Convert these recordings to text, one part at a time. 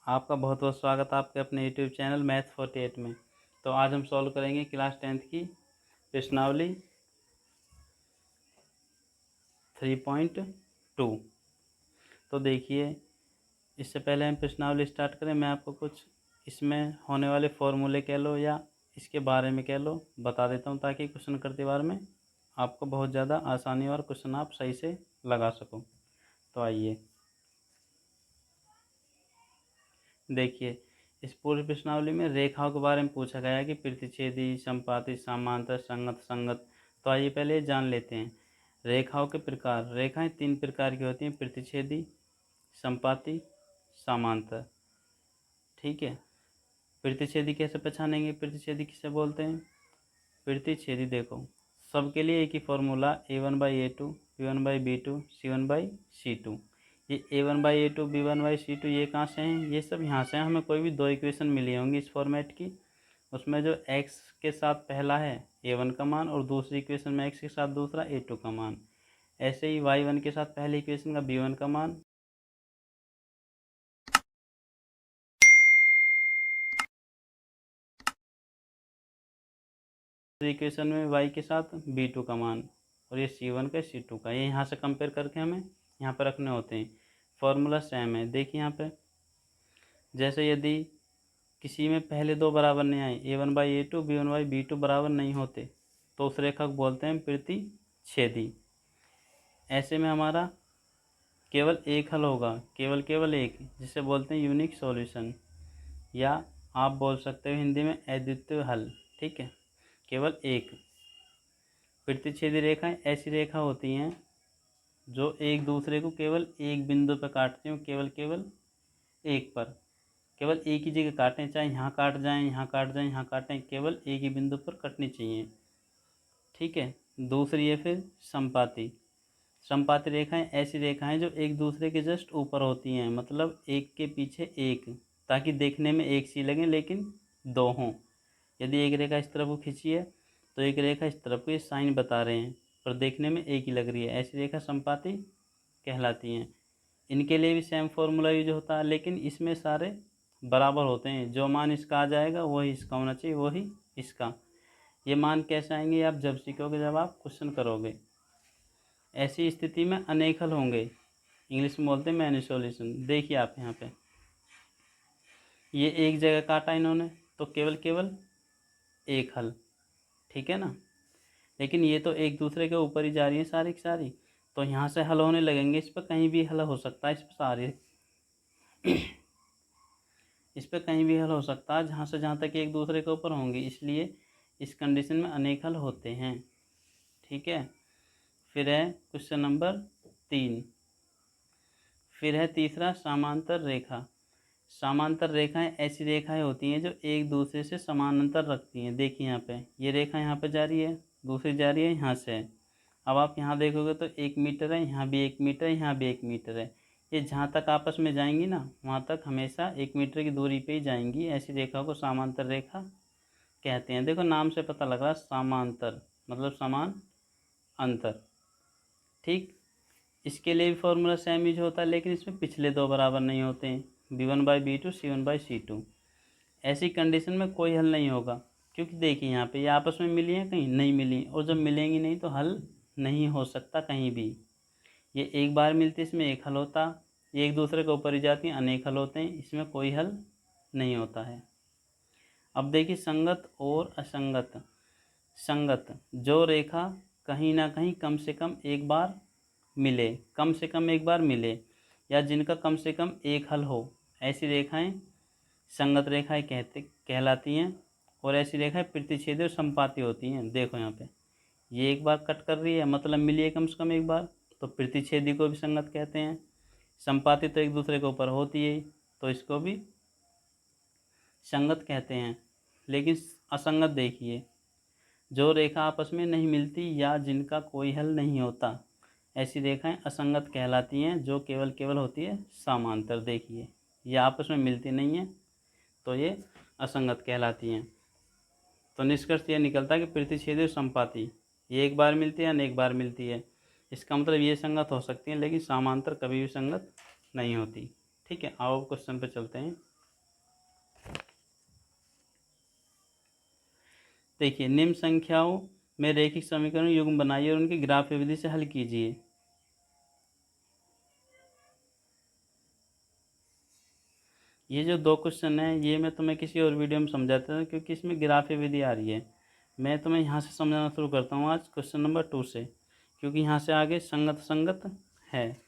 आपका बहुत बहुत स्वागत है आपके अपने यूट्यूब चैनल मैथ 48 में। तो आज हम सॉल्व करेंगे क्लास 10th की प्रश्नावली 3.2। तो देखिए, इससे पहले हम प्रश्नावली स्टार्ट करें, मैं आपको कुछ इसमें होने वाले फॉर्मूले कह लो या इसके बारे में कह लो बता देता हूँ, ताकि क्वेश्चन करते बार में आपको बहुत ज़्यादा आसानी और क्वेश्चन आप सही से लगा सको। तो आइए देखिए, इस पूरी प्रश्नावली में रेखाओं के बारे में पूछा गया है कि प्रतिच्छेदी, संपाती, समांतर, संगत, संगत। तो आइए पहले ये जान लेते हैं रेखाओं के प्रकार। रेखाएं तीन प्रकार की होती हैं, प्रतिच्छेदी, संपाती, समांतर। ठीक है, प्रतिच्छेदी कैसे पहचानेंगे? प्रतिच्छेदी किसे बोलते हैं? प्रतिच्छेदी देखो, सबके लिए एक ही फॉर्मूला A1/A2, B1/B2, C1/C2। ये A1/A2, B1/C2 ये कहाँ से हैं? ये सब यहाँ से हैं। हमें कोई भी दो इक्वेशन मिली होंगी इस फॉर्मेट की, उसमें जो x के साथ पहला है A1 का मान और दूसरी इक्वेशन में x के साथ दूसरा A2 का मान, ऐसे ही y1 के साथ पहली इक्वेशन का B1 का मान, इक्वेशन में y के साथ B2 का मान, और ये C1 का C2 का, ये यहाँ से कंपेयर करके हमें यहाँ पर रखने होते हैं। फॉर्मूला सेम है। देखिए यहाँ पे, जैसे यदि किसी में पहले दो बराबर नहीं आए, A1/A2, B1/B2 बराबर नहीं होते, तो उस रेखा को बोलते हैं प्रतिच्छेदी। ऐसे में हमारा केवल एक हल होगा, केवल एक, जिसे बोलते हैं यूनिक सॉल्यूशन, या आप बोल सकते हो हिंदी में अद्वितीय हल। ठीक है, केवल एक। प्रतिच्छेदी रेखाएं ऐसी रेखा होती हैं जो एक दूसरे को केवल एक बिंदु पर काटती हूँ, केवल एक पर, केवल एक ही जगह काटें, चाहे यहाँ काट जाएं, यहाँ काट जाएं, यहाँ काटें, केवल एक ही बिंदु पर कटनी चाहिए। ठीक है, दूसरी है फिर संपाती। संपाती रेखाएं ऐसी रेखाएं जो एक दूसरे के जस्ट ऊपर होती हैं, मतलब एक के पीछे एक, ताकि देखने में एक सी लगें लेकिन दो हों। यदि एक रेखा इस तरफ को खींची है तो एक रेखा इस तरफ को, ये साइन बता रहे हैं, पर देखने में एक ही लग रही है, ऐसी रेखा संपाती कहलाती हैं। इनके लिए भी सेम फॉर्मूला यूज होता है, लेकिन इसमें सारे बराबर होते हैं। जो मान इसका आ जाएगा वही इसका होना चाहिए, वही इसका। ये मान कैसे आएंगे आप जब सीखोगे, जब आप क्वेश्चन करोगे। ऐसी स्थिति में अनेक हल होंगे, इंग्लिश में बोलते हैं मैनी सॉल्यूशन। देखिए आप यहाँ पे, ये एक जगह काटा इन्होंने तो केवल एक हल, ठीक है ना। लेकिन ये तो एक दूसरे के ऊपर ही जा रही है सारी की सारी, तो यहाँ से हल होने लगेंगे। इस पर कहीं भी हल हो सकता है, इस पर सारे इस पर कहीं भी हल हो सकता है, जहाँ से जहाँ तक एक दूसरे के ऊपर होंगे, इसलिए इस कंडीशन में अनेक हल होते हैं। ठीक है, फिर है क्वेश्चन नंबर 3। फिर है तीसरा, समांतर रेखा। समांतर रेखाएं ऐसी रेखाएं होती हैं जो एक दूसरे से समानांतर रखती हैं। देखिए यहाँ पे, ये रेखा यहाँ पे जा रही है, दूसरी जा रही है यहाँ से। अब आप यहाँ देखोगे तो 1 मीटर है, यहाँ भी 1 मीटर है, यहाँ भी 1 मीटर है। ये जहाँ तक आपस में जाएंगी ना, वहाँ तक हमेशा 1 मीटर की दूरी पे ही जाएंगी। ऐसी रेखा को समांतर रेखा कहते हैं। देखो नाम से पता लग रहा है, समांतर मतलब समान अंतर। ठीक, इसके लिए भी फॉर्मूला सेम यूज होता है, लेकिन इसमें पिछले दो बराबर नहीं होते हैं, B1/B2, C1/C2। ऐसी कंडीशन में कोई हल नहीं होगा, क्योंकि देखिए यहाँ पे ये आपस में मिली हैं, कहीं नहीं मिली, और जब मिलेंगी नहीं तो हल नहीं हो सकता कहीं भी। ये एक बार मिलती है, इसमें एक हल होता, ये एक दूसरे के ऊपर ही जाती हैं, अनेक हल होते हैं, इसमें कोई हल नहीं होता है। अब देखिए संगत और असंगत। संगत, जो रेखा कहीं ना कहीं कम से कम एक बार मिले, कम से कम एक बार मिले, या जिनका कम से कम एक हल हो, ऐसी रेखाएं संगत रेखाएं कहलाती हैं। और ऐसी रेखाएं प्रतिच्छेदी और संपाती होती हैं। देखो यहाँ पे, ये एक बार कट कर रही है, मतलब मिली है कम से कम एक बार, तो प्रतिच्छेदी को भी संगत कहते हैं। संपाती तो एक दूसरे के ऊपर होती है, तो इसको भी संगत कहते हैं। लेकिन असंगत देखिए, जो रेखा आपस में नहीं मिलती या जिनका कोई हल नहीं होता, ऐसी रेखाएं असंगत कहलाती हैं, जो केवल होती है समांतर। देखिए, ये आपस में मिलती नहीं है, तो ये असंगत कहलाती हैं। तो निष्कर्ष यह निकलता है कि प्रतिच्छेदी और संपाती ये एक बार मिलती है, अनेक बार मिलती है। इसका मतलब ये संगत हो सकती हैं, लेकिन समांतर कभी भी संगत नहीं होती। ठीक है, आओ क्वेश्चन पे चलते हैं। देखिए निम्न संख्याओं में रैखिक समीकरण युग्म बनाइए और उनकी ग्राफीय विधि से हल कीजिए। ये जो 2 क्वेश्चन हैं ये मैं तुम्हें किसी और वीडियो में समझाता हूँ, क्योंकि इसमें ग्राफीय विधि आ रही है। मैं तुम्हें यहाँ से समझाना शुरू करता हूँ आज क्वेश्चन नंबर 2 से, क्योंकि यहाँ से आगे संगत संगत है।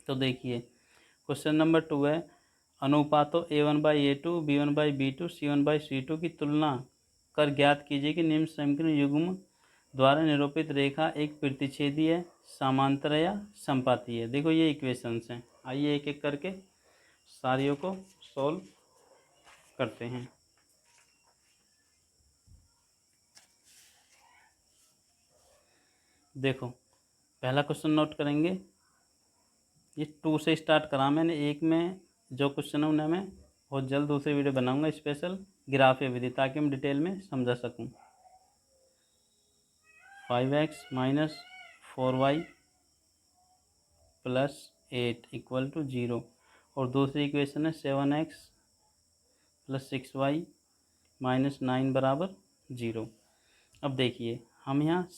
तो देखिए क्वेश्चन नंबर 2 है, अनुपातों A1/A2, B1/B2, C1/C2 की तुलना कर ज्ञात कीजिए कि निम्न समीकरण युग्म द्वारा निरूपित रेखा एक प्रतिच्छेदी है, समांतर या संपाती है। देखो ये इक्वेशंस हैं, आइए एक एक करके सारियों को सॉल्व करते हैं। देखो पहला क्वेश्चन नोट करेंगे, ये 2 से स्टार्ट करा मैंने, एक में जो क्वेश्चन है उन्हें मैं बहुत जल्द दूसरी वीडियो बनाऊंगा स्पेशल ग्राफीय विधि, ताकि हम डिटेल में समझा सकूं। 5x minus 4y plus 8 equal to 0, और दूसरी इक्वेशन है 7x प्लस 6y माइनस 9 बराबर 0। अब देखिए हम यहाँ,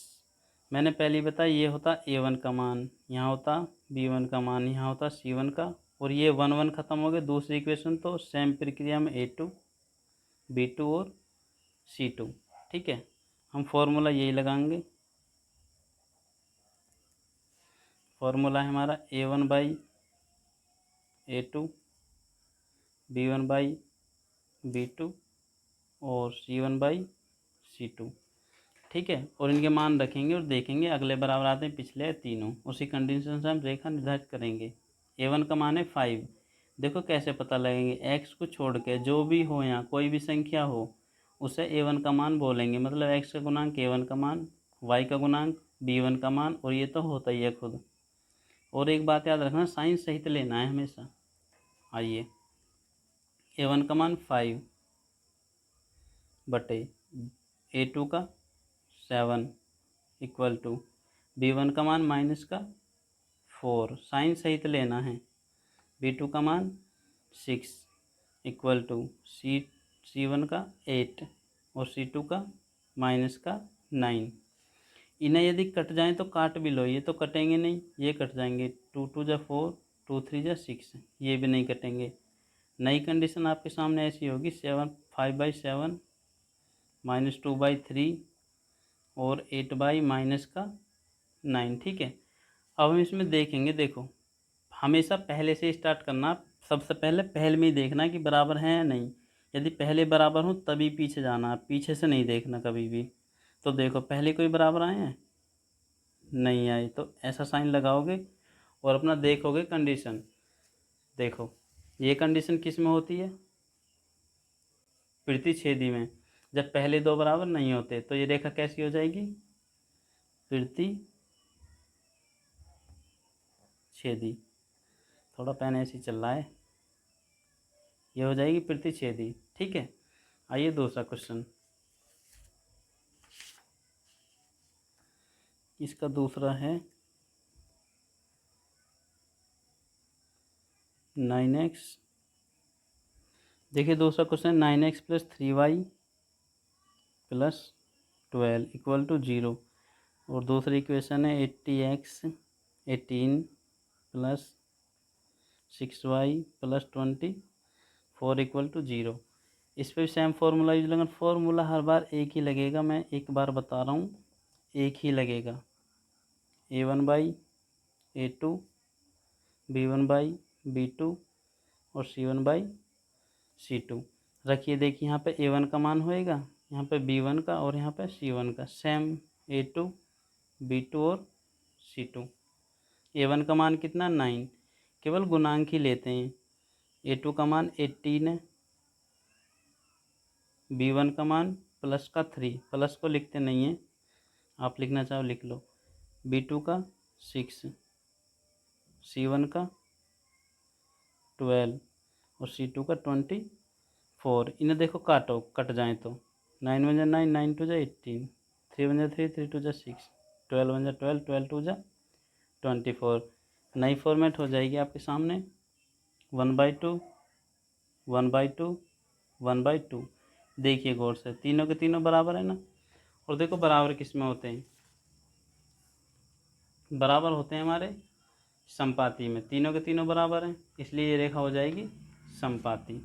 मैंने पहले बताया ये होता A1 का मान, यहाँ होता B1 का मान, यहाँ होता C1 का, और ये 1 1 ख़त्म हो गए। दूसरी इक्वेशन तो सेम प्रक्रिया में A2, B2 और C2। ठीक है, हम फॉर्मूला यही लगाएंगे। फॉर्मूला है हमारा A1/A2, B1/B2 और C1/C2। ठीक है, और इनके मान रखेंगे और देखेंगे अगले बराबर आते हैं पिछले तीनों, उसी कंडीशन से हम रेखा निर्धारित करेंगे। A1 का मान है 5। देखो कैसे पता लगेंगे, x को छोड़ के जो भी हो, यहाँ कोई भी संख्या हो उसे A1 का मान बोलेंगे, मतलब x का गुणांक A1 का मान, y का गुणांक B1 का मान, और ये तो होता ही है खुद। और एक बात याद रखना, साइन सहित लेना है हमेशा। आइए A1 का मान 5 बटे A2 का 7 इक्वल टू B1 का मान माइनस का 4, साइन सहित लेना है। B2 का मान 6 इक्वल टू C1 का 8 और C2 का माइनस का 9। इन्हें यदि कट जाएं तो काट भी लो, ये तो कटेंगे नहीं, ये कट जाएंगे। 2 2 जा 4, 2 3 जा 6, ये भी नहीं कटेंगे। नई कंडीशन आपके सामने ऐसी होगी, 5/7 माइनस 2/3 और 8/माइनस का 9। ठीक है, अब हम इसमें देखेंगे। देखो हमेशा पहले से स्टार्ट करना, सबसे पहले पहले में ही देखना कि बराबर हैं या नहीं। यदि पहले बराबर हो तभी पीछे जाना, पीछे से नहीं देखना कभी भी। तो देखो पहले कोई बराबर आए हैं, नहीं आए, तो ऐसा साइन लगाओगे और अपना देखोगे कंडीशन। देखो ये कंडीशन किस में होती है, प्रतिच्छेदी में। जब पहले दो बराबर नहीं होते तो ये रेखा कैसी हो जाएगी, प्रतिच्छेदी। थोड़ा पेन ऐसे चल रहा है, ये हो जाएगी प्रतिच्छेदी। ठीक है, आइए दूसरा क्वेश्चन। इसका दूसरा है 9x। देखिए दूसरा question 9x plus 3y plus 12 equal to 0, और दूसरी इक्वेशन है 80x 18 plus 6y plus 24 equal to 0। इस पर भी सेम फार्मूला यूज लगेगा। फार्मूला हर बार एक ही लगेगा, मैं एक बार बता रहा हूँ, एक ही लगेगा। A1/A2, B1/B2 और C1/C2 रखिए। देखिए यहाँ पे A1 का मान होएगा, यहाँ पे B1 का, और यहाँ पे C1 का। सेम A2, B2 और C2। A1 का मान कितना 9, केवल गुणांक ही लेते हैं। A2 का मान 18 है, B1 का मान प्लस का 3, प्लस को लिखते नहीं हैं, आप लिखना चाहो लिख लो। B2 का 6, C1 का 12 और C2 का 24। इन्हें देखो काटो, कट जाए तो 9 1 जा 9, 9 2 जा 18, 3 1 जा 3, 3 2 जा 6, 12 1 जा 12, 12 2 जा 24। नई फॉर्मेट हो जाएगी आपके सामने, 1/2 1/2 1/2 देखिए गौर से, तीनों के तीनों बराबर है ना। और देखो बराबर किस में होते हैं, बराबर होते हैं हमारे समपाती में। तीनों के तीनों बराबर हैं, इसलिए ये रेखा हो जाएगी समपाती।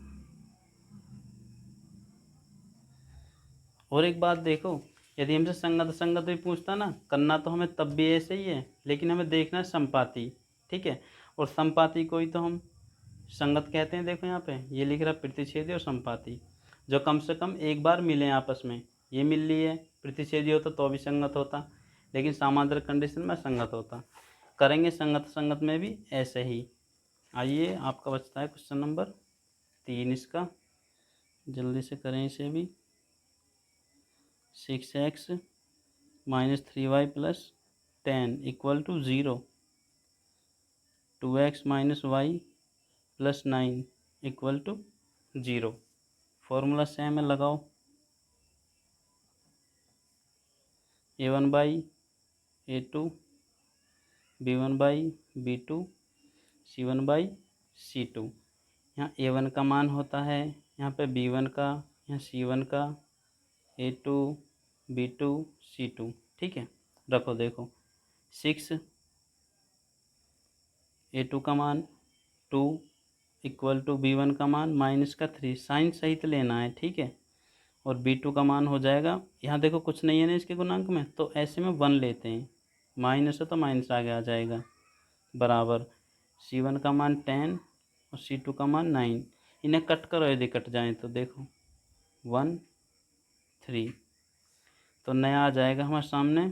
और एक बात देखो, यदि हमसे संगत संगत भी पूछता ना, करना तो हमें तब भी ऐसे ही है, लेकिन हमें देखना है समपाती। ठीक है, और समपाती को ही तो हम संगत कहते हैं। देखो यहाँ पे ये लिख रहा प्रतिच्छेदी और समपाती, जो कम से कम एक बार मिले आपस में। ये मिल ली है, प्रतिच्छेदी होता तो भी संगत होता, लेकिन समांतर कंडीशन में संगत होता। करेंगे संगत संगत में भी ऐसे ही। आइए आपका बचता है क्वेश्चन नंबर 3, इसका जल्दी से करें इसे भी। 6x - 3y + 10 = 0, 2x - y + 9 = 0। Formula same है, लगाओ। a1/a2, b1/b2, c1/c2। यहाँ a1 का मान होता है, यहाँ पे b1 का, यहाँ c1 का, a2, b2, c2। ठीक है, रखो। देखो 6, a2 का मान 2 = b1 का मान -3। साइन सहित लेना है, ठीक है। और b2 का मान हो जाएगा, यहाँ देखो कुछ नहीं है ना इसके गुणांक में, तो ऐसे में 1 लेते हैं। माइनस है तो माइनस आगे आ जाएगा, बराबर c1 का मान 10 और c2 का मान 9। इन्हें कट करो, यदि कट जाए तो देखो 1 3, तो नया आ जाएगा हमारे सामने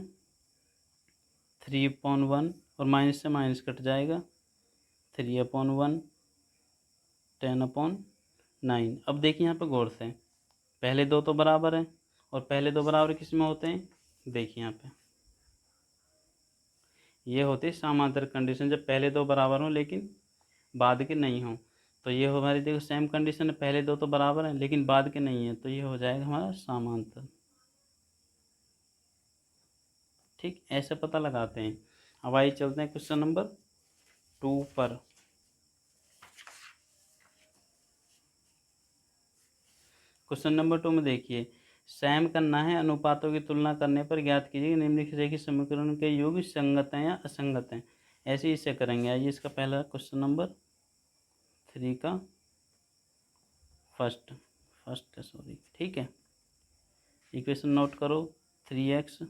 3/1, और माइनस से माइनस कट जाएगा 3/1, 10/9। अब देखिए यहाँ पर गौर से, पहले दो तो बराबर हैं, और पहले दो बराबर किस में होते हैं, देखिए यहाँ पे ये होते हैं समांतर कंडीशन, जब पहले दो बराबर हों लेकिन बाद के नहीं हों। तो ये हमारी देखो सेम कंडीशन है, पहले दो तो बराबर हैं लेकिन बाद के नहीं है, तो ये हो जाएगा हमारा समांतर। ठीक, ऐसे पता लगाते हैं। अब आइए चलते हैं क्वेश्चन नंबर 2 पर। क्वेश्चन नंबर 2 में देखिए, सेम करना है, अनुपातों की तुलना करने पर ज्ञात कीजिए निम्नलिखित रेखीय समीकरण के योग संगत हैं या असंगत हैं। ऐसे ही इसे करेंगे। आइए इसका पहला क्वेश्चन नंबर 3 का फर्स्ट है, सॉरी। ठीक है, इक्वेशन नोट करो। 3x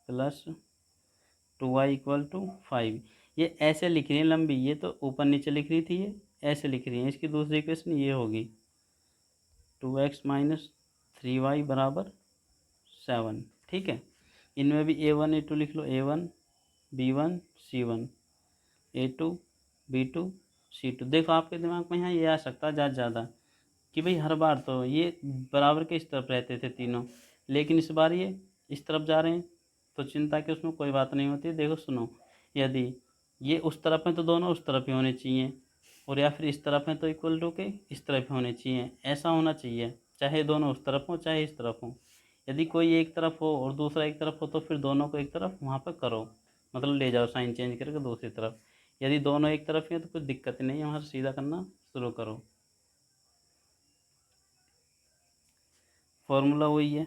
+ 2y = 5। ये ऐसे लिख रही है लंबी, ये तो ऊपर नीचे लिख रही थी, ये ऐसे लिख रही है। इसकी दूसरी इक्वेशन ये होगी 2x - 3y = 7। ठीक है, इनमें भी a1 a2 लिख लो, a1 b1 c1, a2 b2 c2। देखो आपके दिमाग में यहाँ ये आ सकता है ज़्यादा कि भाई हर बार तो ये बराबर के इस तरफ रहते थे तीनों, लेकिन इस बार ये इस तरफ जा रहे हैं, तो चिंता की उसमें कोई बात नहीं होती। देखो सुनो, यदि ये उस तरफ हैं तो दोनों उस तरफ ही होने चाहिए, और या फिर इस तरफ हैं तो इक्वल टू के इस तरफ ही होने चाहिए। ऐसा होना चाहिए, चाहे दोनों उस तरफ हों चाहे इस तरफ हों। यदि कोई एक तरफ हो और दूसरा एक तरफ हो तो फिर दोनों को एक तरफ वहाँ पर करो, मतलब ले जाओ साइन चेंज करके दूसरी तरफ। यदि दोनों एक तरफ हैं तो कोई दिक्कत नहीं है, वहाँ से सीधा करना शुरू करो। फॉर्मूला वही है,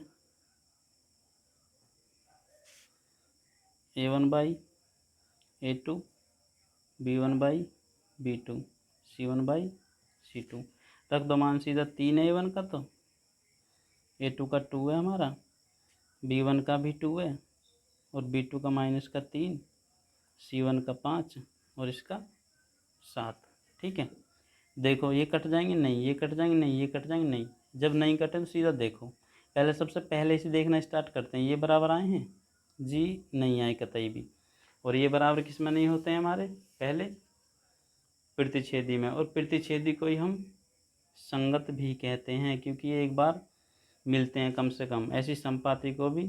a1/a2, b1/b2, c1/c2। रख दो मान सीधा। 3 है a1 का, तो a2 का 2 है हमारा, b1 का भी 2 है, और b2 का -3, c1 का 5, और इसका 7। ठीक है, देखो ये कट जाएंगे नहीं, ये कट जाएंगे नहीं, ये कट जाएंगे नहीं। जब नहीं कटे तो सीधा देखो, पहले सबसे पहले इसे देखना स्टार्ट करते हैं। ये बराबर आए हैं जी, नहीं आए कतई भी। और ये बराबर किस में नहीं होते हैं हमारे, पहले प्रतिच्छेदी में। और प्रतिच्छेदी को ही हम संगत भी कहते हैं, क्योंकि ये एक बार मिलते हैं कम से कम। ऐसी संपाति को भी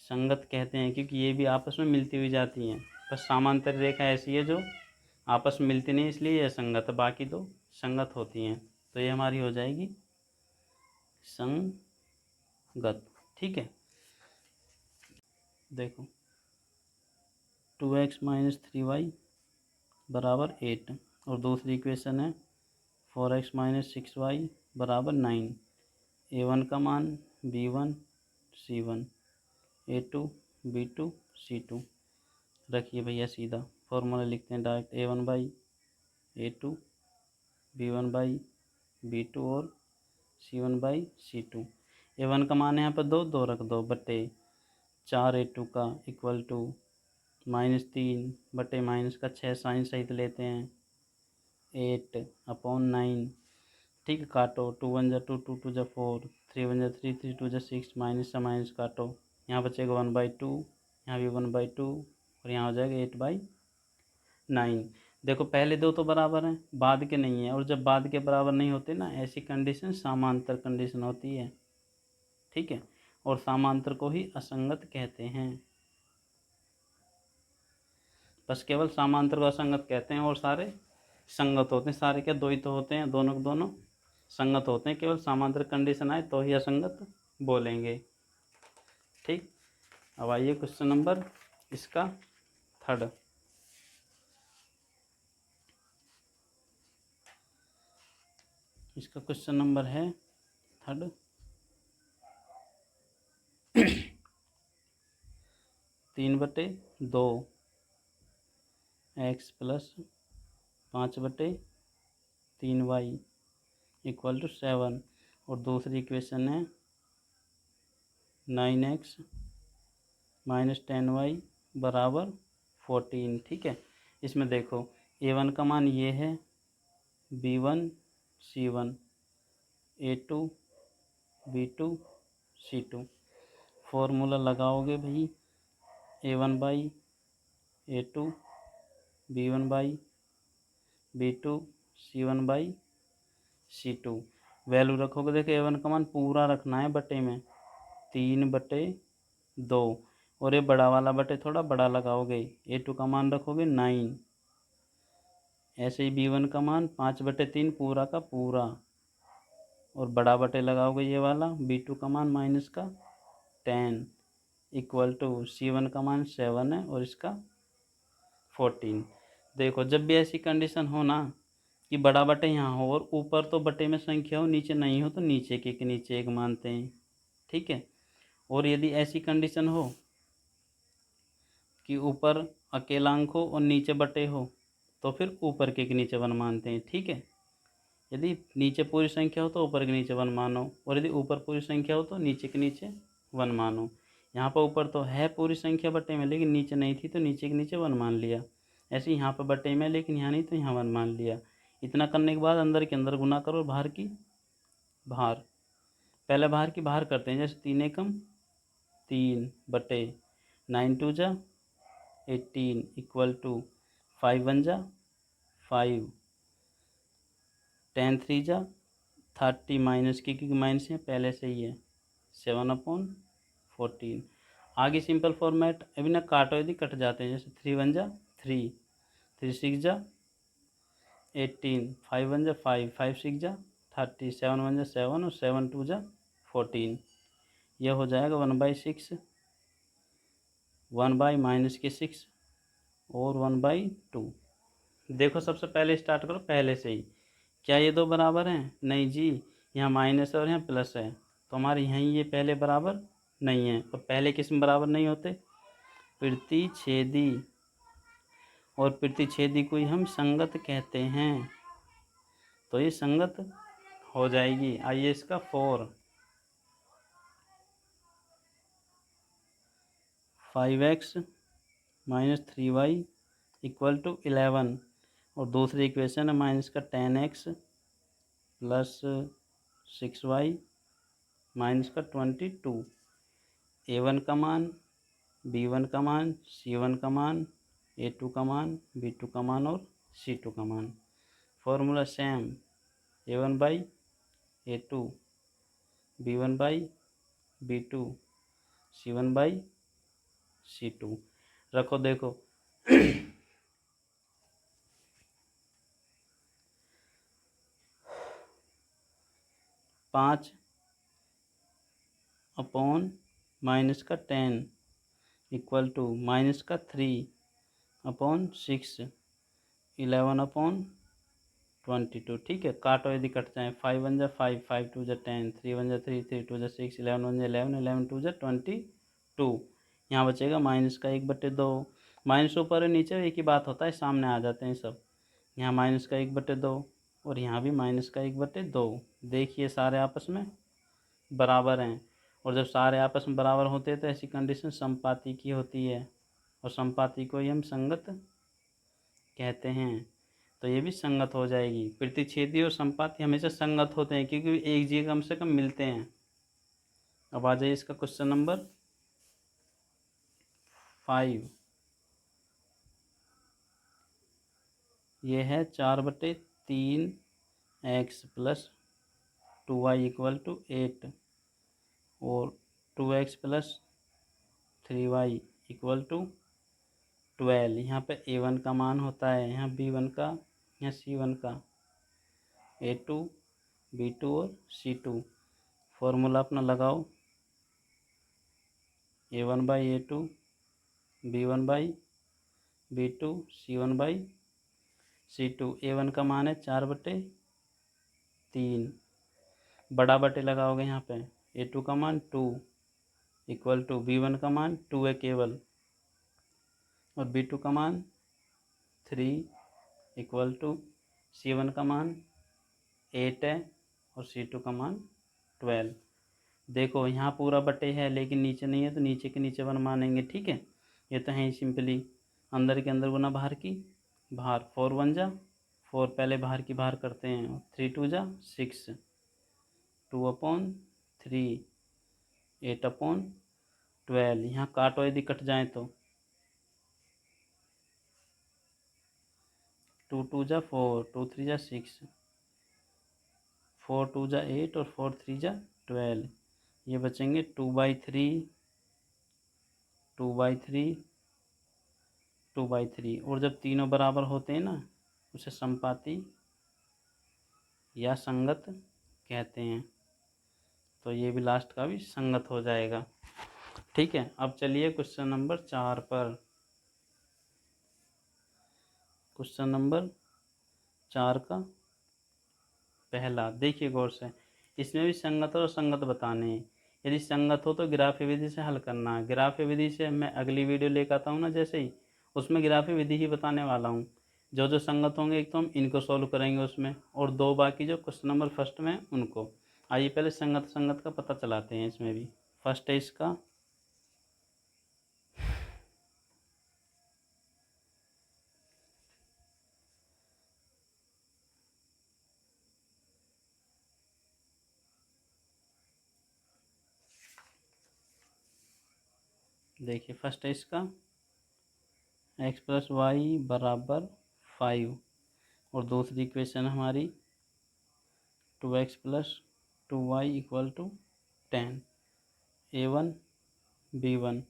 संगत कहते हैं, क्योंकि ये भी आपस में मिलती हुई जाती हैं। बस समांतर रेखा ऐसी है जो आपस में मिलती नहीं, इसलिए यह संगत है, बाकी तो संगत होती हैं। तो ये हमारी हो जाएगी संगत। ठीक है, देखो 2x - 3y = 8, और दूसरी इक्वेशन है 4x - 6y = 9। A1 का मान B1 C1 A2 B2 C2 रखिए भैया सीधा फॉर्मूला लिखते हैं डायरेक्ट A1/A2 B1/B2 और C1/C2। A1 का मान यहाँ पर 2 रख दो बटे 4 A2 का इक्वल टू -3 बटे -6 साइन सहित लेते हैं 8/9। ठीक है, काटो 2 1 जा 2 2 2 जा 4 3 1 जा 3 3 2 जा 6 माइनस से माइनस काटो, यहाँ बचेगा 1/2, यहाँ भी 1/2 और यहाँ हो जाएगा 8/9। देखो पहले दो तो बराबर हैं, बाद के नहीं है, और जब बाद के बराबर नहीं होते ना ऐसी कंडीशन समांतर कंडीशन होती है। ठीक है, और समांतर को ही असंगत कहते हैं। बस केवल समांतर को असंगत कहते हैं और सारे संगत होते हैं। सारे क्या दो ही तो होते हैं, दोनों के दोनों संगत होते हैं, केवल समांतर कंडीशन आए तो ही असंगत बोलेंगे। ठीक, अब आइए क्वेश्चन नंबर इसका थर्ड। इसका क्वेश्चन नंबर है third 3/2 x plus 5/3y equal to 7 और दूसरी इक्वेशन है 9x माइनस 10y बराबर 14। ठीक है, इसमें देखो A1 का मान ये है B1 C1 A2 B2 C2। Formula लगाओगे भाई A1/A2 B1/B2 C1/C2। वैल्यू रखोगे, देखो A1 का मान पूरा रखना है बटे में 3/2 और ये बड़ा वाला बटे थोड़ा बड़ा लगाओगे। A2 का मान रखोगे 9, ऐसे ही B1 का मान 5/3 पूरा का पूरा और बड़ा बटे लगाओगे ये वाला। B2 का मान -10 इक्वल टू C1 का मान 7 है और इसका 14। देखो जब भी ऐसी कंडीशन हो ना कि बड़ा बटे यहाँ हो और ऊपर तो बटे में संख्या हो नीचे नहीं हो तो नीचे के नीचे एक मानते हैं। ठीक है, और यदि ऐसी कंडीशन हो कि ऊपर अकेला अंक हो और नीचे बटे हो तो फिर ऊपर के नीचे 1 मानते हैं। ठीक है, यदि नीचे पूरी संख्या हो तो ऊपर के नीचे 1 मानो, और यदि ऊपर पूरी संख्या हो तो नीचे के नीचे 1 मानो। यहाँ पर ऊपर तो है पूरी संख्या बटे में लेकिन नीचे नहीं थी तो नीचे के नीचे 1 मान लिया। ऐसे यहाँ पर बटे में लेकिन यहाँ नहीं तो यहाँ 1 मान लिया। इतना करने के बाद अंदर के अंदर गुना करो, बाहर की बाहर। पहले बाहर की बाहर करते हैं, जैसे 3 एकम 3 बटे 9 2 जा 18 इक्वल टू 5 1 जा 5 10 3 जा 30 माइनस की क्योंकि माइनस है पहले से ही है 7/14। आगे सिंपल फॉर्मेट अभी ना काटो, यदि कट जाते हैं जैसे 3 1 जा 3 3 6 जा 18 5 1 जा 5 5 6 जा 30 7 1 जा 7 और 7 2 जा 14। यह हो जाएगा 1/6 1/-6 और 1/2। देखो सबसे पहले स्टार्ट करो पहले से ही। क्या ये दो बराबर हैं? नहीं जी, यहाँ माइनस है और यहाँ प्लस है तो हमारे यहीं ये पहले बराबर नहीं है। और पहले किस में बराबर नहीं होते? प्रतिच्छेदी, और प्रतिच्छेदी को ही हम संगत कहते हैं तो ये संगत हो जाएगी। आइए इसका 4 5x minus 3y equal to 11 और दूसरी इक्वेशन है माइनस का 10x प्लस 6y माइनस का 22। A1 का मान B1 का मान C1 का मान A2 का मान B2 का मान और C2 का मान। Formula same A1/A2 B1/B2 C1/C2 रखो। देखो 5/-10 इक्वल टू -3/6 11/12 22। ठीक है, काटो यदि कट जाए, 5 1 जा 5, 5 2 जा 10, 3 1 जा 3, 3 2 जा 6, 11 1 जा 11, 11 2 जा 22। यहाँ बचेगा माइनस का 1/2। माइनस ऊपर और नीचे एक ही बात होता है, सामने आ जाते हैं सब। यहाँ माइनस का 1/2 और यहाँ भी माइनस का 1/2। देखिए सारे आपस में बराबर हैं, और जब सारे आपस में बराबर होते हैं तो ऐसी कंडीशन समपाती की होती है, और समपाती को ही हम संगत कहते हैं। तो ये भी संगत हो जाएगी। प्रतिच्छेदी और संपाती हमेशा संगत होते हैं क्योंकि एक जगह कम से कम मिलते हैं। अब आ जाइए इसका क्वेश्चन नंबर 5। ये है 4/3 x plus 2y equal to 8 और 2x plus 3y equal to 12। यहाँ पे a1 का मान होता है, यहाँ b1 का, यहाँ c1 का, a2 b2 और c2। फॉर्मूला अपना लगाओ, a1 by a2 b1 by b2 c1 by c2। a1 का मान है 4/3, बड़ा बटे लगाओगे यहाँ पे, a2 का मान 2 इक्वल टू b1 का मान 2 है केवल, और b2 का मान 3 इक्वल टू c1 का मान 8 है और c2 का मान 12। देखो यहाँ पूरा बटे है लेकिन नीचे नहीं है, तो नीचे के नीचे 1 मानेंगे। ठीक है, ये तो है ही सिंपली, अंदर के अंदर गुना बाहर की बाहर। 4 1 जा 4, पहले बाहर की बाहर करते हैं, 3 2 जा 6, 2/3, 8/12। यहाँ काटो यदि कट जाए तो 2 2 जा 4, 2 3 जा 6, 4 2 जा 8 और 4 3 जा 12। ये बचेंगे 2/3, 2/3, 2/3। और जब तीनों बराबर होते हैं ना, उसे समपाती या संगत कहते हैं। तो ये भी लास्ट का भी संगत हो जाएगा। ठीक है, अब चलिए क्वेश्चन नंबर 4 पर। क्वेश्चन नंबर 4 का पहला देखिए गौर से, इसमें भी संगत और असंगत बताने हैं। यदि संगत हो तो ग्राफ्य विधि से हल करना है। ग्राफ्य विधि से मैं अगली वीडियो लेकर आता हूँ ना, जैसे ही उसमें ग्राफ्य विधि ही बताने वाला हूँ। जो जो संगत होंगे एक तो हम इनको सॉल्व करेंगे उसमें, और 2 बाकी जो क्वेश्चन नंबर फर्स्ट में उनको। आइए पहले संगत संगत का पता चलाते हैं। इसमें भी फर्स्ट है इसका, देखिए फर्स्ट है इसका x प्लस वाई बराबर 5, और दूसरी इक्वेशन हमारी 2x plus 2y equal to 10। a1 b1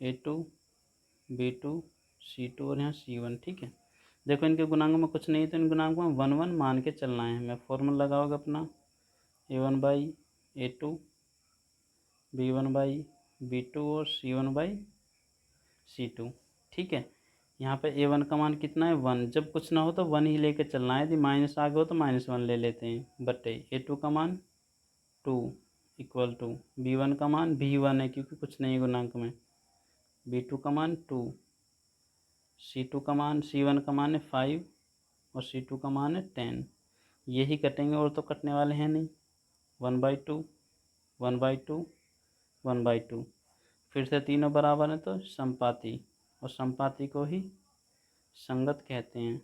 a2 b2 c2 और यहाँ c1। ठीक है, देखो इनके गुणांकों में कुछ नहीं, तो इन गुणांकों में 1 1 मान के चलना है हमें। फॉर्मूला लगाओगे अपना a1 by a2 b1 by b2 और c1 बाई c2। ठीक है, यहाँ पे a1 का मान कितना है 1, जब कुछ ना हो तो 1 ही लेके चलना है। यदि माइनस आ गया हो तो -1 ले लेते हैं, बटे a2 का मान 2 इक्वल टू b1 का मान b1 है क्योंकि कुछ नहीं गुणांक में, b2 का मान 2, c2 का मान c1 का मान है 5 और c2 का मान है 10। यही कटेंगे और तो कटने वाले हैं नहीं। 1/2 1/2 1/2, फिर से तीनों बराबर हैं तो समपाती, और समपाती को ही संगत कहते हैं।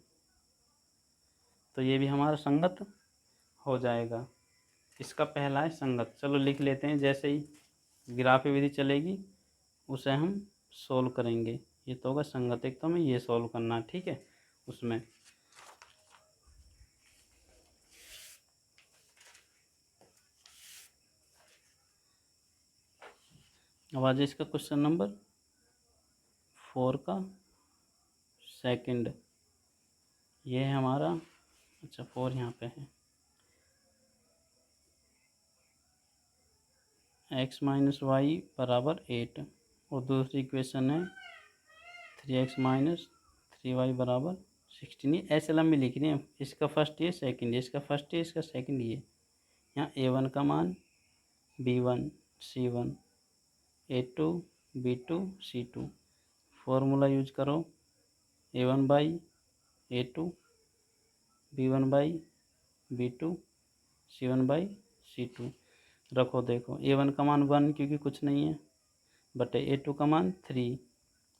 तो ये भी हमारा संगत हो जाएगा। इसका पहला है संगत। चलो लिख लेते हैं, जैसे ही ग्राफ्य विधि चलेगी उसे हम सोल्व करेंगे। ये तो होगा संगत, एक तो हमें ये सोल्व करना है। ठीक है, उसमें अब आज इसका क्वेश्चन नंबर 4 का सेकंड। ये है हमारा, अच्छा 4 यहाँ पे है, x माइनस वाई बराबर 8, और दूसरी इक्वेशन है 3x माइनस 3y बराबर 16 ये ऐसे लंबी लिख रही है, इसका फर्स्ट ये सेकंड ये, इसका फर्स्ट ये इसका सेकंड ये। यहाँ A1 का मान B1 C1 A2 B2 C2, formula use करो A1 by A2 B1 by B2 C1 by C2 रखो। देखो A1 का मान 1 क्योंकि कुछ नहीं है, बटे A2 का मान 3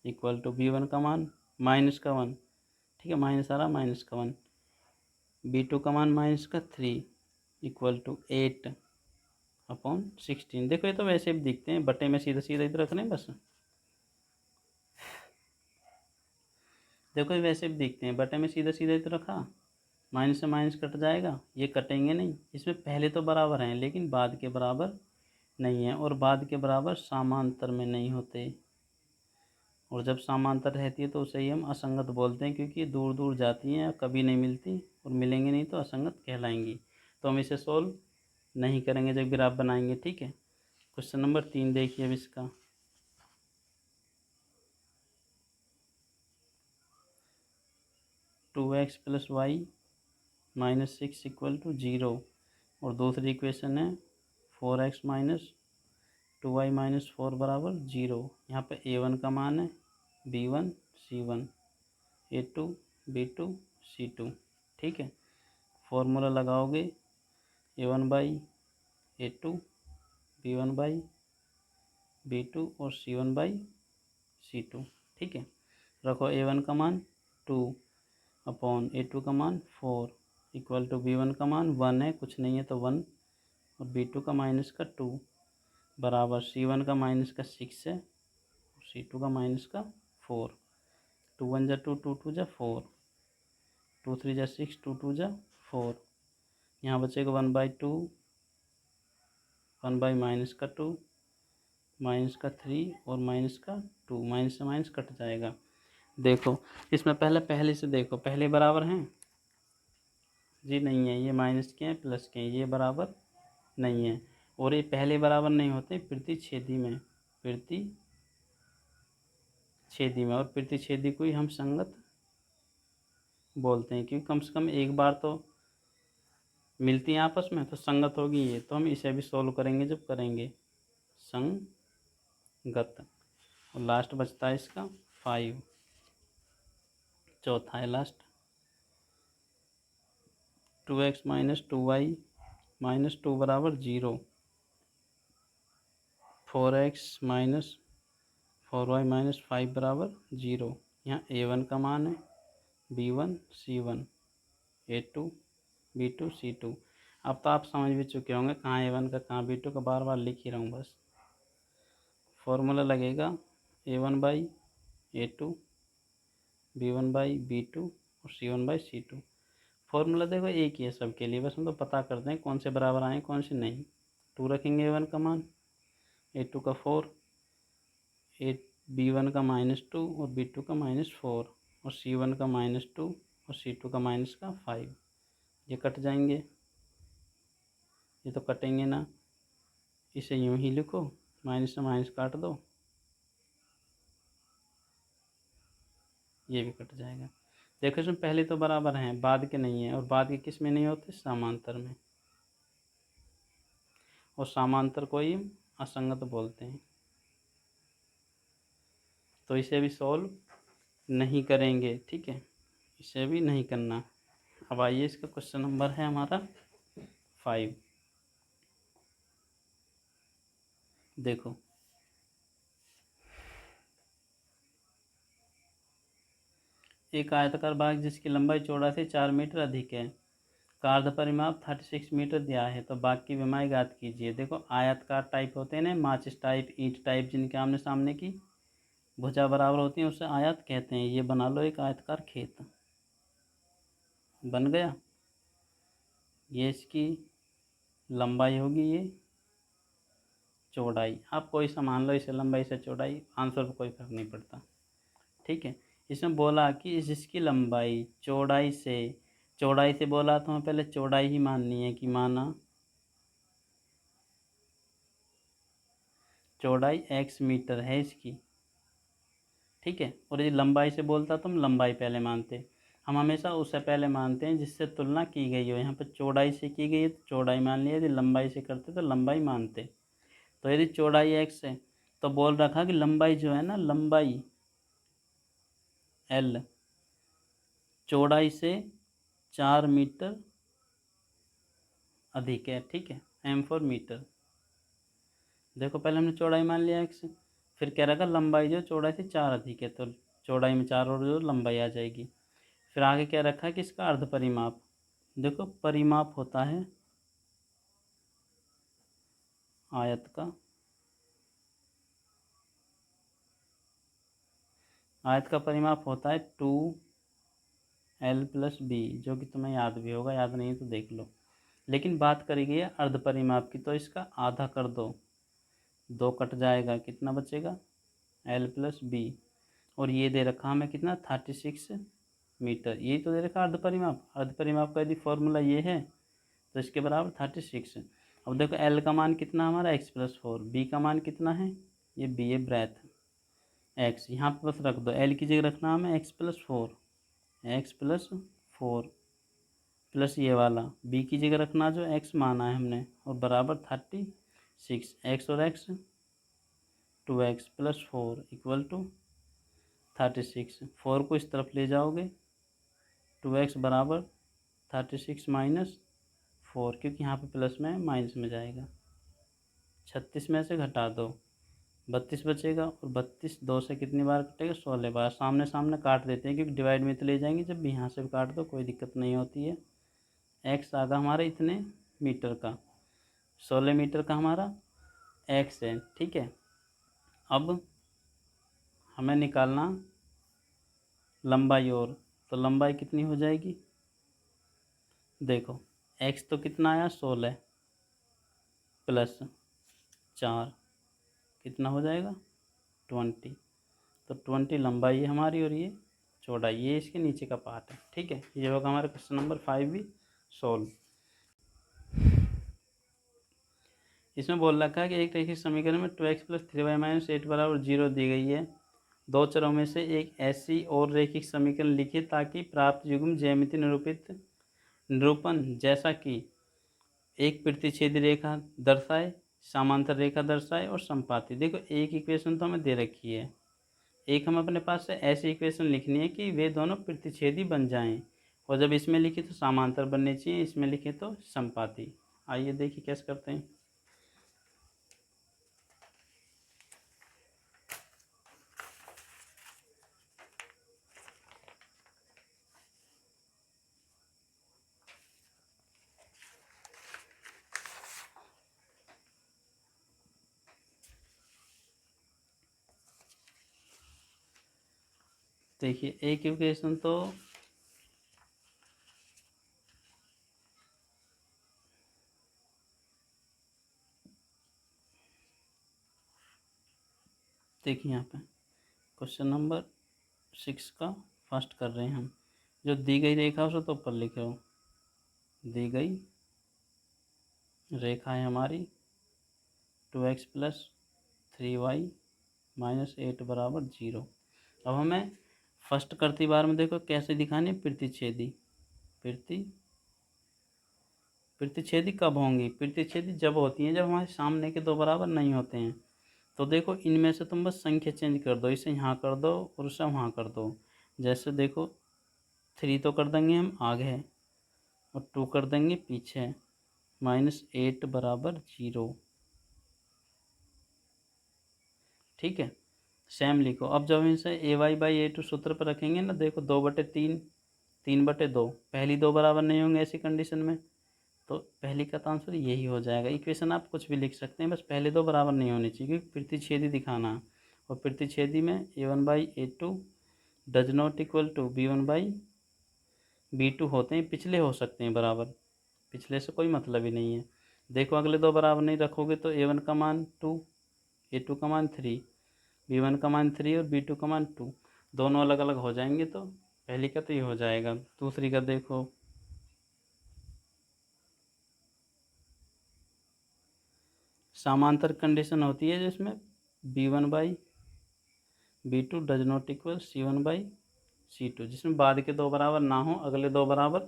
इक्वल टू B1 का मान माइनस का 1, ठीक है, माइनस आ रहा माइनस का 1, B2 का मान माइनस का 3 इक्वल टू 8 अपॉन 16। देखो ये तो वैसे भी दिखते हैं, बटे में सीधा सीधा इधर रखने बस। देखो ये वैसे भी दिखते हैं, बटे में सीधा सीधा इधर रखा, माइनस से माइनस कट जाएगा, ये कटेंगे नहीं। इसमें पहले तो बराबर हैं लेकिन बाद के बराबर नहीं है, और बाद के बराबर समांतर में नहीं होते, और जब समांतर रहती है तो उसे ही हम असंगत बोलते हैं, क्योंकि दूर दूर जाती हैं, कभी नहीं मिलती और मिलेंगे नहीं तो असंगत कहलाएंगी। तो हम इसे सोल्व नहीं करेंगे जब ग्राफ बनाएंगे, ठीक है। क्वेश्चन नंबर 3 देखिए अब इसका। Two X plus Y minus 6 equal to 0, और दूसरी इक्वेशन है 4x माइनस 2y माइनस 4 बराबर 0। यहाँ पे A1 का मान है B1 C1 A2 B2 C2, ठीक है। फॉर्मूला लगाओगे A1 by A2 B1 by B2 और C1 बाई C2, ठीक है। रखो A1 का मान 2 अपॉन A2 का मान 4 इक्वल टू B1 का मान 1 है, कुछ नहीं है तो 1, और B2 का माइनस का 2 बराबर C1 का माइनस का 6 है, C2 का माइनस का 4। 2 1 जा 2 2 2 जा 4, 2 3 जा 6 2 2 जा 4। यहाँ बचेगा 1/2, 1 बाई माइनस का 2 माइनस का 3 और माइनस का 2, माइनस से माइनस कट जाएगा। देखो इसमें पहले से देखो, पहले बराबर हैं जी, नहीं है, ये माइनस के हैं प्लस के हैं, ये बराबर नहीं है, और ये पहले बराबर नहीं होते प्रतिच्छेदी में, प्रतिच्छेदी में, और प्रतिच्छेदी को ही हम संगत बोलते हैं, क्योंकि कम से कम एक बार तो मिलती हैं आपस में तो संगत होगी ये। तो हम इसे भी सोल्व करेंगे जब करेंगे संगत। और लास्ट बचता है इसका 5, चौथा है last. 2x minus 2y minus 2 बराबर 0, 4x माइनस 4y माइनस 5 बराबर 0। यहाँ A1 का मान है B1 C1 A2 B2 C2। अब तो आप समझ भी चुके होंगे कहाँ A1 का कहाँ B2 का, बार बार लिख ही रहा हूँ बस। फॉर्मूला लगेगा A1 by A2 B1 by B2 और C1 बाई C2। फॉर्मूला देखो एक ही है सबके लिए, बस हम तो पता करते हैं कौन से बराबर आए कौन से नहीं। 2 रखेंगे A1 का मान, A2 का 4, B1 का -2 और B2 का -4, और C1 का -2 और C2 का माइनस का 5। ये कट जाएंगे, ये तो कटेंगे ना, इसे यूं ही लिखो, माइनस से माइनस काट दो, ये भी कट जाएगा। देखो इसमें पहले तो बराबर हैं, बाद के नहीं है, और बाद के किस में नहीं होते, समांतर में, और समांतर को ही असंगत बोलते हैं। तो इसे भी सॉल्व नहीं करेंगे, ठीक है, इसे भी नहीं करना। अब आइए इसका क्वेश्चन नंबर है हमारा 5। देखो एक आयताकार बाग जिसकी लंबाई चौड़ाई से 4 मीटर अधिक है, का अर्ध परिमाप 36 मीटर दिया है, तो बाग की लंबाई ज्ञात कीजिए। देखो आयताकार टाइप होते हैं ना, माचिस टाइप ईंट टाइप, जिनके आमने सामने की भुजा बराबर होती है उसे आयत कहते हैं। ये बना लो एक आयताकार खेत, बन गया। ये इसकी लंबाई होगी, ये चौड़ाई, आप कोई सा मान लो, इसे लंबाई से चौड़ाई, आंसर पर कोई फर्क नहीं पड़ता, ठीक है। इसमें बोला कि जिसकी लंबाई चौड़ाई से बोला तो हमें पहले चौड़ाई ही माननी है, कि माना चौड़ाई x मीटर है इसकी, ठीक है। और यदि लंबाई से बोलता तो हम लंबाई पहले मानते, हम हमेशा उससे पहले मानते हैं जिससे तुलना की गई हो। यहाँ पर चौड़ाई से की गई है तो चौड़ाई मान लिया, यदि लंबाई से करते तो लंबाई मानते। तो यदि चौड़ाई x है तो बोल रखा कि लंबाई जो है ना, लंबाई l चौड़ाई से 4 मीटर अधिक है। ठीक है, m फॉर मीटर। देखो पहले हमने चौड़ाई मान लिया x, फिर कह रखा लंबाई जो चौड़ाई से 4 अधिक है, तो चौड़ाई में 4 और जो लंबाई आ जाएगी। फिर आगे क्या रखा है कि इसका अर्ध परिमाप। देखो परिमाप होता है आयत का, आयत का परिमाप होता है 2l प्लस बी, जो कि तुम्हें याद भी होगा, याद नहीं तो देख लो। लेकिन बात करी गई है अर्ध परिमाप की, तो इसका आधा कर दो, 2 कट जाएगा, कितना बचेगा l प्लस बी। और ये दे रखा हमें कितना 36 मीटर, यही तो दे रखा अर्ध परिमाप। अर्ध परिमाप का यदि फॉर्मूला ये है तो इसके बराबर 36। अब देखो l का मान कितना हमारा x प्लस 4, b का मान कितना है, ये b है ब्रेथ x, यहाँ पर बस रख दो, l की जगह रखना हमें x plus 4, x plus 4 plus ये वाला b की जगह रखना जो x माना है हमने, और बराबर 36, x और x 2x plus 4 equal to 36। 4 को इस तरफ ले जाओगे, 2x बराबर 36 माइनस 4, क्योंकि यहाँ पे प्लस में माइनस में जाएगा। 36 में से घटा दो, 32 बचेगा, और 32 2 से कितनी बार कटेगा, 16 बार। सामने सामने काट देते हैं क्योंकि डिवाइड में तो ले जाएंगे, जब भी यहाँ से भी काट दो कोई दिक्कत नहीं होती है। x आगा हमारा इतने मीटर का, 16 मीटर का हमारा x है। ठीक है, अब हमें निकालना लंबाई, और तो लंबाई कितनी हो जाएगी, देखो x तो कितना आया 16 प्लस 4 कितना हो जाएगा 20, तो 20 लंबाई है हमारी, और ये चौड़ाई, ये इसके नीचे का पार्ट है। ठीक है, ये होगा हमारा क्वेश्चन नंबर 5 भी सॉल्व। इसमें बोल रखा है कि एक रैखिक समीकरण में 2x प्लस 3y माइनस 8 बराबर 0 दी गई है। दो चरों में से एक ऐसी और रैखिक समीकरण लिखिए ताकि प्राप्त युग्म ज्यामिति निरूपण जैसा कि एक प्रतिच्छेदी रेखा दर्शाए, समांतर रेखा दर्शाए और संपाती। देखो एक इक्वेशन तो हमें दे रखी है, एक हम अपने पास से ऐसी इक्वेशन लिखनी है कि वे दोनों प्रतिच्छेदी बन जाएं, और जब इसमें लिखे तो समांतर बनने चाहिए, इसमें लिखे तो संपाती। आइए देखिए कैसे करते हैं। देखिए एक इक्वेशन तो देखिए यहाँ पे क्वेश्चन नंबर 6 का फर्स्ट कर रहे हैं हम। जो दी गई रेखा उसे तो ऊपर लिखे हो, दी गई रेखा है हमारी 2x प्लस 3y माइनस 8 बराबर 0। अब हमें फर्स्ट करती बार में देखो कैसे दिखानी, प्रतिच्छेदी। प्रतिच्छेदी कब होंगी, प्रतिच्छेदी जब होती हैं जब हमारे सामने के दो बराबर नहीं होते हैं। तो देखो इनमें से तुम बस संख्या चेंज कर दो, इसे यहाँ कर दो और उसे वहाँ कर दो। जैसे देखो 3 तो कर देंगे हम आगे, और 2 कर देंगे पीछे, माइनस 8 बराबर 0। ठीक है, सेम लिखो। अब जब इसे ay/a2 सूत्र पर रखेंगे ना, देखो 2/3 3/2, पहली दो बराबर नहीं होंगे ऐसी कंडीशन में, तो पहली का तो आंसर यही हो जाएगा। इक्वेशन आप कुछ भी लिख सकते हैं, बस पहले दो बराबर नहीं होनी चाहिए क्योंकि प्रतिच्छेदी दिखाना है, और प्रतिच्छेदी में a1/a2 does not equal to b1/b2 होते हैं, पिछले हो सकते हैं बराबर, पिछले से कोई मतलब ही नहीं है। देखो अगले दो बराबर नहीं रखोगे तो a1 का मान 2, a2 का मान 3, b1 का मान 3 और b2 का मान 2, दोनों अलग अलग हो जाएंगे, तो पहली का तो ये हो जाएगा। दूसरी का देखो, समांतर कंडीशन होती है जिसमें b1/b2 does not equal c1/c2, C2, जिसमें बाद के दो बराबर ना हो, अगले दो बराबर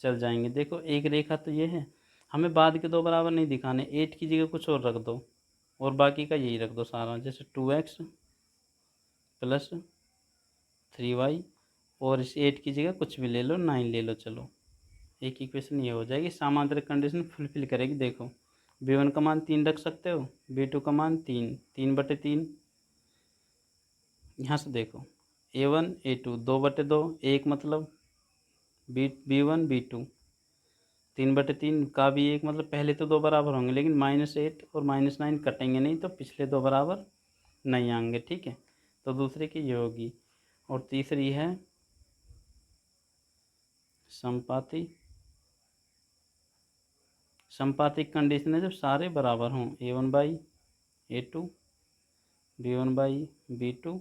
चल जाएंगे। देखो एक रेखा तो ये है, हमें बाद के दो बराबर नहीं दिखाने, 8 की जगह कुछ और रख दो और बाकी का यही रख दो सारा, जैसे 2x प्लस 3y, और इस 8 की जगह कुछ भी ले लो, 9 ले लो। चलो एक इक्वेशन ये हो जाएगी, समांतर कंडीशन फुलफिल करेगी। देखो b1 का मान 3 रख सकते हो, b2 का मान 3, 3/3। यहाँ से देखो a1 a2 2/2, 1 मतलब b1 b2, 3/3 का भी 1 मतलब पहले तो दो बराबर होंगे, लेकिन -8 और -9 कटेंगे नहीं, तो पिछले दो बराबर नहीं आएंगे। ठीक है, तो दूसरे की ये होगी। और तीसरी है संपाती। संपातिक कंडीशन है जब सारे बराबर हों, a1/a2, b1/b2,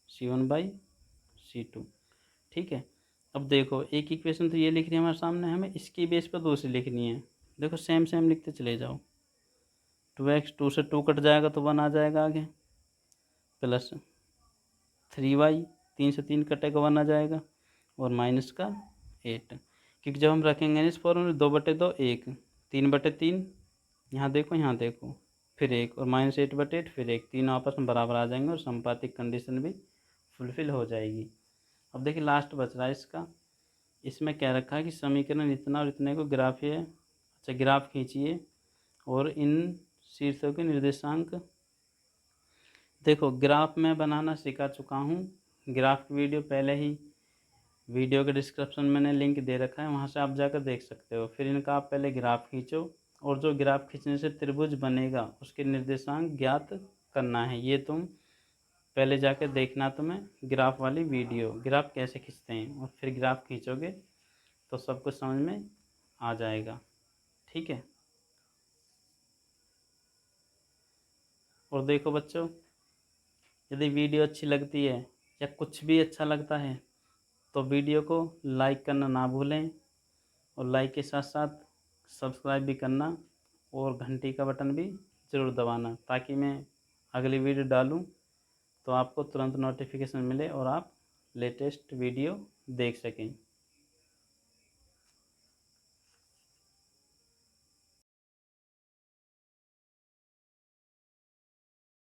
c1/c2। ठीक है, अब देखो एक इक्वेशन तो ये लिख रही है हमारे सामने, हमें इसकी बेस पर दूसरी लिखनी है। देखो सेम सेम लिखते चले जाओ, 2x 2 से 2 कट जाएगा तो 1 आ जाएगा आगे, प्लस 3y 3 से 3 कटेगा 1 आ जाएगा, और माइनस का 8, क्योंकि जब हम रखेंगे इस फॉर्मूले 2/2 1, 3/3, यहाँ देखो फिर 1, और -8/8 फिर 1, तीनों आपस में बराबर आ जाएंगे और संपातिक कंडीशन भी फुलफिल हो जाएगी। अब देखिए लास्ट बच रहा है इसका, इसमें क्या रखा है कि समीकरण इतना और इतने को ग्राफ है, अच्छा ग्राफ खींचिए और इन शीर्षों के निर्देशांक। देखो ग्राफ मैं बनाना सिखा चुका हूँ, ग्राफ की वीडियो पहले ही वीडियो के डिस्क्रिप्शन में मैंने लिंक दे रखा है, वहाँ से आप जाकर देख सकते हो। फिर इनका आप पहले ग्राफ खींचो, और जो ग्राफ खींचने से त्रिभुज बनेगा उसके निर्देशांक ज्ञात करना है। ये तुम पहले जाकर देखना तुम्हें ग्राफ वाली वीडियो, ग्राफ कैसे खींचते हैं, और फिर ग्राफ खींचोगे तो सब कुछ समझ में आ जाएगा। ठीक है, और देखो बच्चों, यदि वीडियो अच्छी लगती है या कुछ भी अच्छा लगता है तो वीडियो को लाइक करना ना भूलें, और लाइक के साथ साथ सब्सक्राइब भी करना, और घंटी का बटन भी ज़रूर दबाना, ताकि मैं अगली वीडियो डालूं तो आपको तुरंत नोटिफिकेशन मिले और आप लेटेस्ट वीडियो देख सकें।